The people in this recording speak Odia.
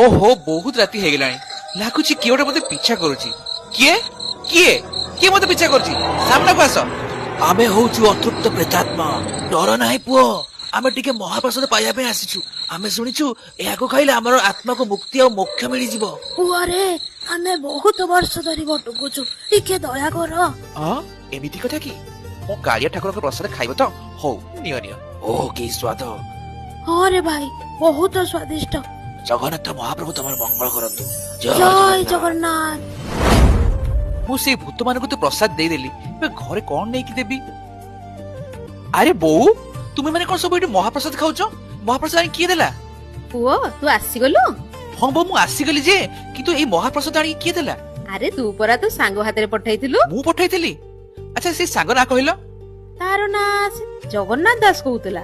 ଓହୋ ବହୁତ ରାତି ହେଇଗଲାଣି ଲାଗୁଛି କିଏ ଗୋଟେ ମତେ ପିଛା କରୁଛି। କିଏ କିଏ କିଏ ମତେ ପିଛା କରୁଛି? ସାମ୍ନାକୁ ଆସ। ଆମେ ହଉଛୁ ଅତୃପ୍ତ ପ୍ରେତାତ୍ମା। ଡର ନାହିଁ ପୁଅ, ଆମେ ଟିକେ ମହାପ୍ରସାଦ ପାଇବା ପାଇଁ ଆସିଛୁ। ଆମେ ଶୁଣିଛୁ ଏହାକୁ ଖାଇଲେ ଆମର ଆତ୍ମାକୁ ମୁକ୍ତି ଆଉ ମୋକ୍ଷ ମିଳିଯିବ। ପୁଅରେ ଆମେ ବହୁତ ବର୍ଷ ଧରି ଭଟକୁଛୁ, ଟିକେ ଦୟା କର। ଏମିତି କଥା କି? ମୋ କାଳିଆ ଠାକୁରଙ୍କ ପ୍ରସାଦ ଖାଇବ ତ? ହଉ ନିଅ ନିଅ। ଓ କି ସ୍ୱାଦ! ହଁ ରେ ଭାଇ, ବହୁତ ସ୍ଵାଦିଷ୍ଟ। ଜଗନ୍ନାଥ ମହାପ୍ରଭୁ ତମର ମଙ୍ଗଳ କରନ୍ତୁ। ଜୟ ଜଗନ୍ନାଥ। ମୁଁ ସେଇ ଭୂତ ମାନଙ୍କୁ ତ ପ୍ରସାଦ ଦେଇଦେଲି, ଏବେ ଘରେ କଣ ନେଇକି ଦେବି? ଆରେ ବୋଉ, ତୁମେ ମାନେ କଣ ସବୁ ଏଠି ମହାପ୍ରସାଦ ଖାଉଛ? ମହାପ୍ରସାଦ ଆଣି କିଏ ଦେଲା? ପୁଅ ତୁ ଆସିଗଲୁ? ହଁ ବୋଉ ମୁଁ ଆସିଗଲି ଯେ, କିନ୍ତୁ ଏଇ ମହାପ୍ରସାଦ ଆଣି କିଏ ଦେଲା? ଆରେ ତୁ ପରା ତୋ ସାଙ୍ଗ ହାତରେ ପଠାଇଥିଲୁ। ମୁଁ ପଠାଇଥିଲି? ଆଚ୍ଛା ସେ ସାଙ୍ଗ ନାଁ କହିଲ? ତାର ନାଁ ଜଗନ୍ନାଥ ଦାସ କହୁଥିଲା।